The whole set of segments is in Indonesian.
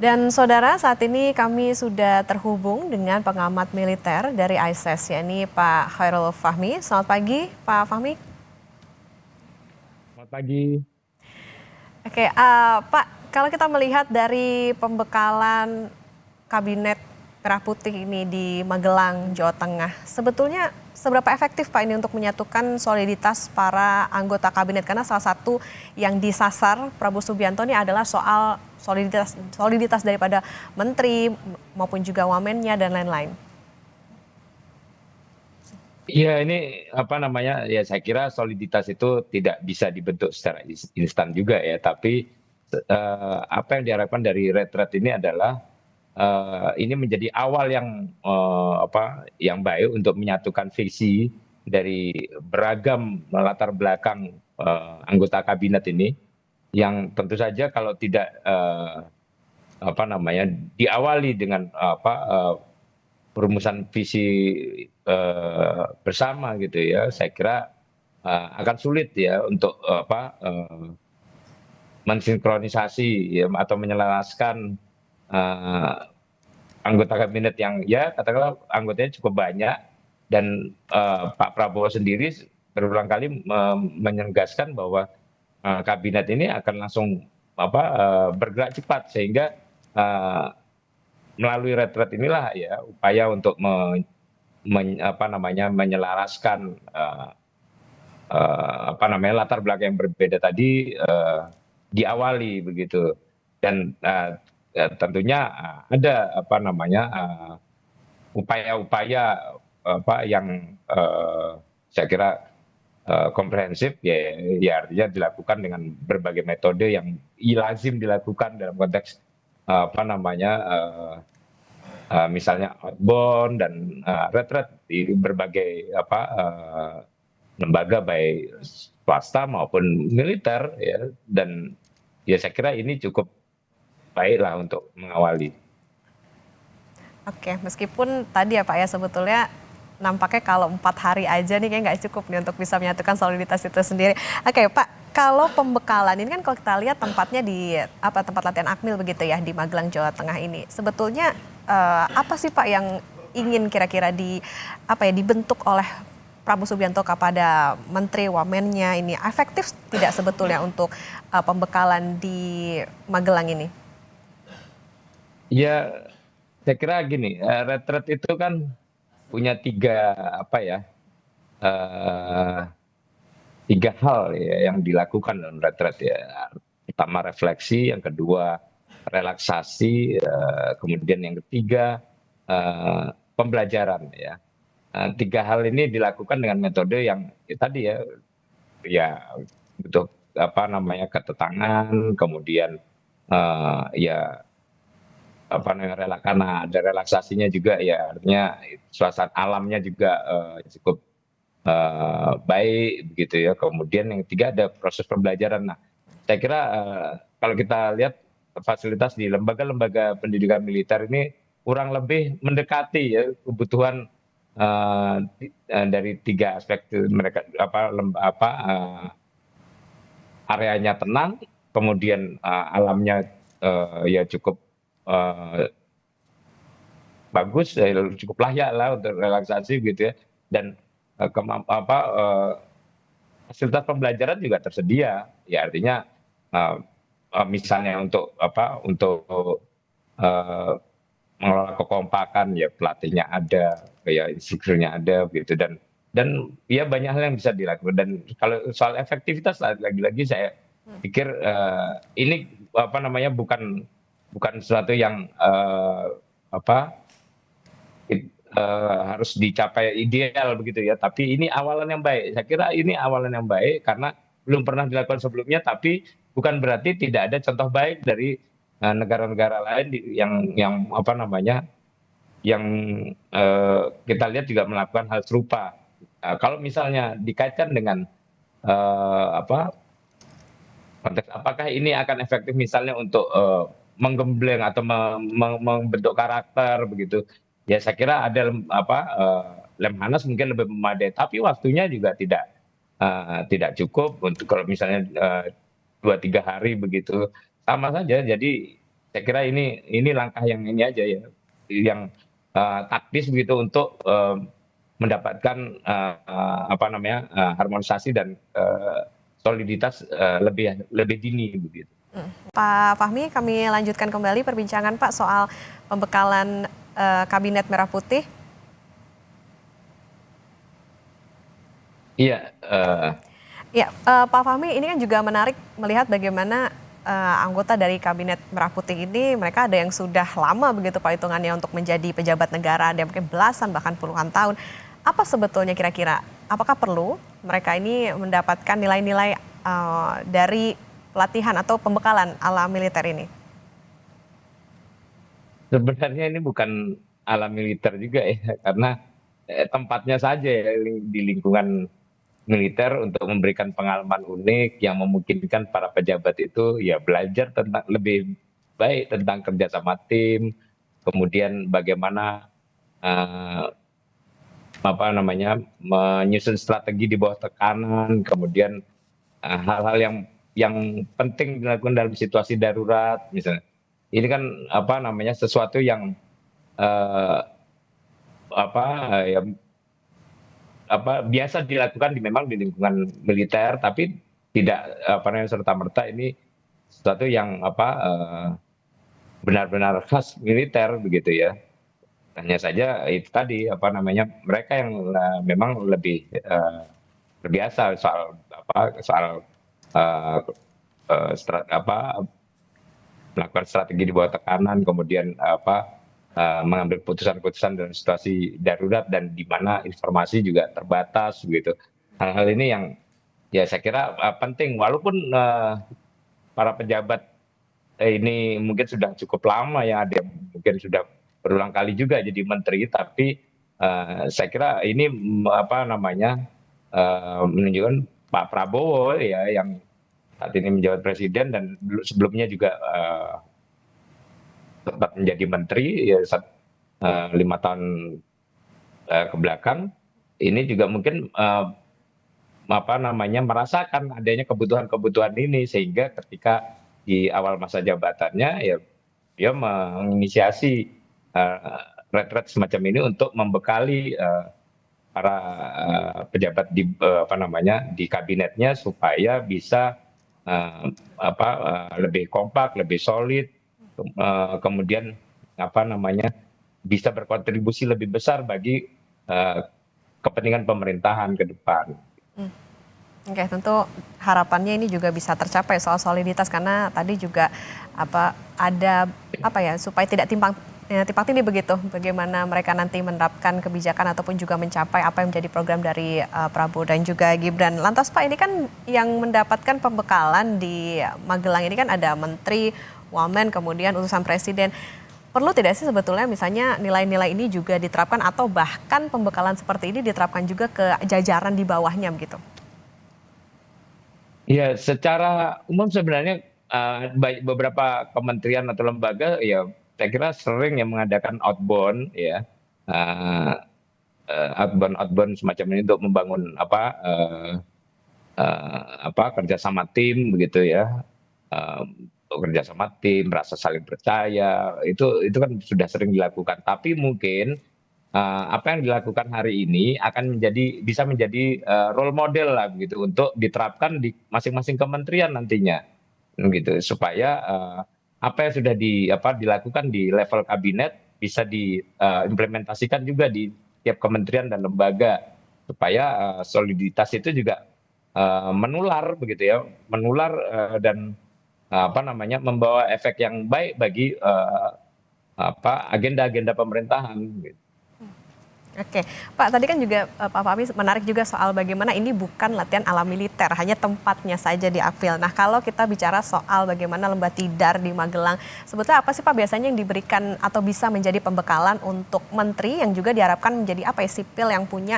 Dan saudara, saat ini kami sudah terhubung dengan pengamat militer dari ISIS, yakni Pak Khairul Fahmi. Selamat pagi, Pak Fahmi. Selamat pagi. Oke, Pak, kalau kita melihat dari pembekalan Kabinet Merah Putih ini di Magelang, Jawa Tengah, sebetulnya seberapa efektif Pak ini untuk menyatukan soliditas para anggota kabinet? Karena salah satu yang disasar Prabowo Subianto ini adalah soal soliditas daripada menteri maupun juga wamennya dan lain-lain. Iya, ini apa namanya? Ya, saya kira soliditas itu tidak bisa dibentuk secara instan juga ya. Tapi apa yang diharapkan dari retret ini adalah ini menjadi awal yang yang baik untuk menyatukan visi dari beragam latar belakang anggota kabinet ini, yang tentu saja kalau tidak apa namanya diawali dengan perumusan visi bersama gitu ya, saya kira akan sulit ya untuk mensinkronisasi ya, atau menyelaraskan eh, anggota kabinet yang ya katakanlah anggotanya cukup banyak, dan Pak Prabowo sendiri berulang kali menegaskan bahwa kabinet ini akan langsung bergerak cepat, sehingga eh, melalui retret inilah ya upaya untuk menyelaraskan latar belakang yang berbeda tadi diawali begitu. Dan tentunya ada upaya-upaya yang saya kira komprehensif ya, artinya dilakukan dengan berbagai metode yang lazim dilakukan dalam konteks misalnya outbound dan retret di berbagai lembaga baik swasta maupun militer ya, dan ya saya kira ini cukup baiklah untuk mengawali. Oke, meskipun tadi ya Pak ya sebetulnya nampaknya kalau 4 hari aja nih kayak nggak cukup nih untuk bisa menyatukan soliditas itu sendiri. Oke Pak, kalau pembekalan ini kan kalau kita lihat tempatnya di tempat latihan Akmil begitu ya di Magelang, Jawa Tengah ini. Sebetulnya apa sih Pak yang ingin kira-kira dibentuk oleh Prabowo Subianto kepada Menteri Wamennya ini efektif tidak sebetulnya untuk pembekalan di Magelang ini? Ya, saya kira gini, retret itu kan punya eh, tiga hal ya yang dilakukan dalam retret ya. Pertama refleksi, yang kedua relaksasi, kemudian yang ketiga pembelajaran ya. Tiga hal ini dilakukan dengan metode yang ya, tadi ya butuh ketetangan, kemudian ya karena ada relaksasinya juga ya, artinya suasana alamnya juga cukup baik begitu ya. Kemudian yang ketiga ada proses pembelajaran. Nah, saya kira kalau kita lihat fasilitas di lembaga-lembaga pendidikan militer ini kurang lebih mendekati ya kebutuhan dari tiga aspek itu. Mereka areanya tenang, kemudian alamnya ya cukup bagus, cukup layak lah untuk relaksasi gitu ya, dan fasilitas pembelajaran juga tersedia ya, artinya misalnya untuk uh, mengelola kekompakan ya, pelatihnya ada, ya instrukturnya ada gitu, dan ya banyak hal yang bisa dilakukan. Dan kalau soal efektivitas lagi-lagi saya pikir ini bukan bukan sesuatu yang harus dicapai ideal begitu ya, tapi ini awalan yang baik. Saya kira ini awalan yang baik karena belum pernah dilakukan sebelumnya, tapi bukan berarti tidak ada contoh baik dari negara-negara lain yang kita lihat juga melakukan hal serupa. Kalau misalnya dikaitkan dengan konteks apakah ini akan efektif misalnya untuk menggembleng atau membentuk karakter begitu, ya saya kira ada Lemhanas mungkin lebih memadai, tapi waktunya juga tidak cukup untuk kalau misalnya 2-3 hari begitu, sama saja. Jadi saya kira ini langkah yang ini aja ya, yang taktis begitu untuk mendapatkan apa namanya harmonisasi dan soliditas lebih lebih dini begitu. Pak Fahmi, kami lanjutkan kembali perbincangan Pak soal pembekalan Kabinet Merah Putih. Iya, Ya, Pak Fahmi, ini kan juga menarik melihat bagaimana anggota dari Kabinet Merah Putih ini, mereka ada yang sudah lama begitu Pak hitungannya untuk menjadi pejabat negara, ada yang mungkin belasan bahkan puluhan tahun. Apa sebetulnya kira-kira, apakah perlu mereka ini mendapatkan nilai-nilai dari pelatihan atau pembekalan ala militer ini? sebenarnya ini bukan ala militer juga ya, karena tempatnya saja ya di lingkungan militer untuk memberikan pengalaman unik yang memungkinkan para pejabat itu ya belajar tentang lebih baik tentang kerja sama tim, kemudian bagaimana eh, apa namanya menyusun strategi di bawah tekanan, kemudian hal-hal yang penting dilakukan dalam situasi darurat misalnya. Ini kan apa namanya sesuatu yang eh, apa ya apa biasa dilakukan memang di lingkungan militer, tapi tidak apa namanya serta-merta ini sesuatu yang apa benar-benar khas militer begitu ya. Hanya saja itu tadi apa namanya mereka yang memang lebih terbiasa soal apa soal eh, apa melakukan strategi di bawah tekanan, kemudian apa mengambil putusan-putusan dalam situasi darurat dan di mana informasi juga terbatas begitu. Hal-hal ini yang ya saya kira penting walaupun para pejabat ini mungkin sudah cukup lama ya, ada yang mungkin sudah berulang kali juga jadi menteri, tapi saya kira ini apa namanya menunjukkan Pak Prabowo ya yang saat ini menjabat presiden dan sebelumnya juga sempat menjadi menteri ya 5 tahun ke belakang ini juga mungkin apa namanya merasakan adanya kebutuhan-kebutuhan ini sehingga ketika di awal masa jabatannya ya dia menginisiasi retret semacam ini untuk membekali para pejabat di apa namanya di kabinetnya supaya bisa apa lebih kompak, lebih solid, kemudian apa namanya bisa berkontribusi lebih besar bagi kepentingan pemerintahan ke depan. Oke, tentu harapannya ini juga bisa tercapai soal soliditas karena tadi juga ada ya supaya tidak timpang tindih begitu bagaimana mereka nanti menerapkan kebijakan ataupun juga mencapai apa yang menjadi program dari Prabowo dan juga Gibran. Lantas Pak, ini kan yang mendapatkan pembekalan di Magelang ini kan ada menteri, wamen, kemudian utusan presiden. Perlu tidak sih sebetulnya misalnya nilai-nilai ini juga diterapkan atau bahkan pembekalan seperti ini diterapkan juga ke jajaran di bawahnya begitu? Ya, secara umum sebenarnya baik beberapa kementerian atau lembaga ya saya kira sering yang mengadakan outbound ya uh, outbound semacam ini untuk membangun apa kerjasama tim begitu ya. Untuk kerjasama tim, rasa saling percaya itu kan sudah sering dilakukan. Tapi mungkin apa yang dilakukan hari ini akan bisa menjadi role model lah begitu untuk diterapkan di masing-masing kementerian nantinya gitu supaya apa yang sudah dilakukan di level kabinet bisa diimplementasikan juga di tiap kementerian dan lembaga supaya soliditas itu juga menular begitu ya menular dan apa namanya membawa efek yang baik bagi apa agenda-agenda pemerintahan gitu. Oke, Pak, tadi kan juga Pak Fahmi menarik juga soal bagaimana ini bukan latihan ala militer, hanya tempatnya saja di Apil. Nah, kalau kita bicara soal bagaimana lembah tidar di Magelang, sebetulnya apa sih Pak biasanya yang diberikan atau bisa menjadi pembekalan untuk menteri yang juga diharapkan menjadi sipil yang punya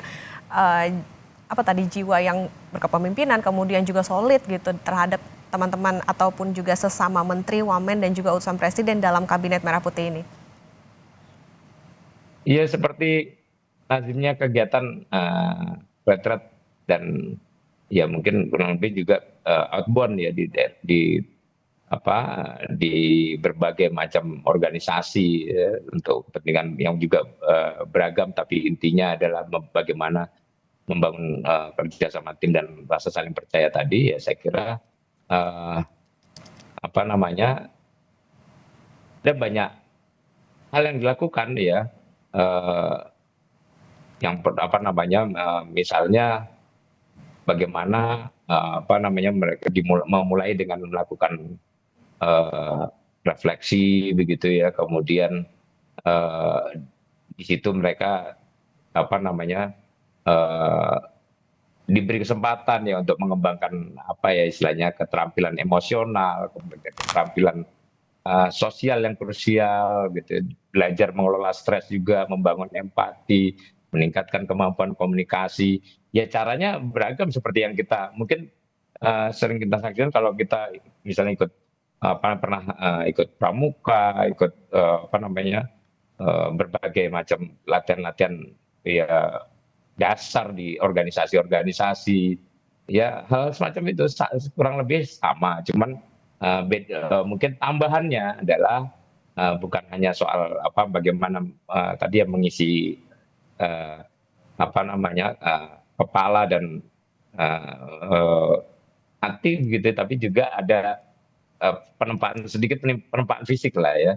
jiwa yang berkepemimpinan, kemudian juga solid gitu terhadap teman-teman ataupun juga sesama menteri, wamen dan juga utusan presiden dalam kabinet Merah Putih ini? Iya seperti lazimnya kegiatan retret dan ya mungkin kurang lebih juga outbound ya di apa di berbagai macam organisasi ya, untuk kepentingan yang juga beragam, tapi intinya adalah bagaimana membangun kerjasama tim dan rasa saling percaya tadi. Ya saya kira eh, apa namanya ada banyak hal yang dilakukan ya, eh, yang apa namanya misalnya bagaimana apa namanya mereka memulai dengan melakukan eh, refleksi begitu ya, kemudian eh, di situ mereka apa namanya eh, diberi kesempatan ya untuk mengembangkan apa ya istilahnya keterampilan emosional, kemudian keterampilan sosial yang krusial gitu, belajar mengelola stres juga, membangun empati, meningkatkan kemampuan komunikasi. Ya caranya beragam seperti yang kita mungkin sering kita saksikan kalau kita misalnya ikut pernah ikut pramuka, ikut apa namanya berbagai macam latihan-latihan ya dasar di organisasi-organisasi. Ya hal semacam itu kurang lebih sama, cuman mungkin tambahannya adalah bukan hanya soal apa bagaimana tadi yang mengisi eh, apa namanya kepala dan eh, hati gitu, tapi juga ada penempaan sedikit penempaan fisik lah ya.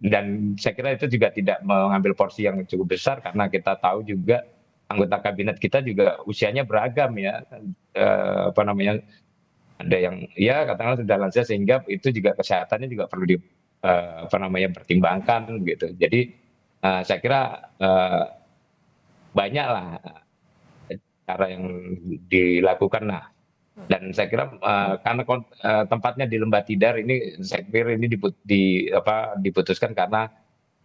Dan saya kira itu juga tidak mengambil porsi yang cukup besar karena kita tahu juga anggota kabinet kita juga usianya beragam ya. Apa namanya ada yang ya katakanlah sudah lansia sehingga itu juga kesehatannya juga perlu di apa namanya pertimbangkan gitu. Jadi saya kira banyak lah cara yang dilakukan. Nah, dan saya kira karena tempatnya di Lembah Tidar ini, saya kira ini diputuskan karena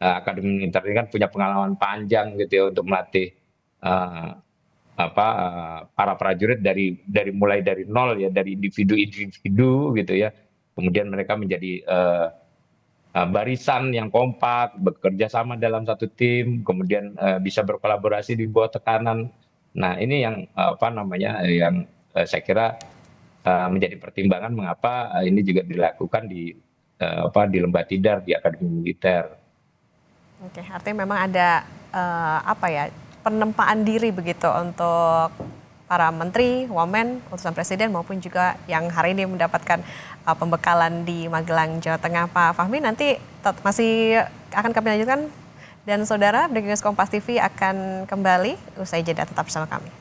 Akademi Militer ini kan punya pengalaman panjang gitu ya untuk melatih uh, para prajurit mulai dari nol ya, dari individu-individu gitu ya, kemudian mereka menjadi barisan yang kompak, bekerja sama dalam satu tim, kemudian bisa berkolaborasi di bawah tekanan. Nah ini yang apa namanya yang saya kira menjadi pertimbangan mengapa ini juga dilakukan di di Lembah Tidar di Akademi Militer. Oke, artinya memang ada apa ya penempaan diri begitu untuk para menteri, wamen, utusan presiden maupun juga yang hari ini mendapatkan pembekalan di Magelang, Jawa Tengah. Pak Fahmi nanti masih akan kami lanjutkan dan saudara, Breaking News Kompas TV akan kembali usai jeda, tetap bersama kami.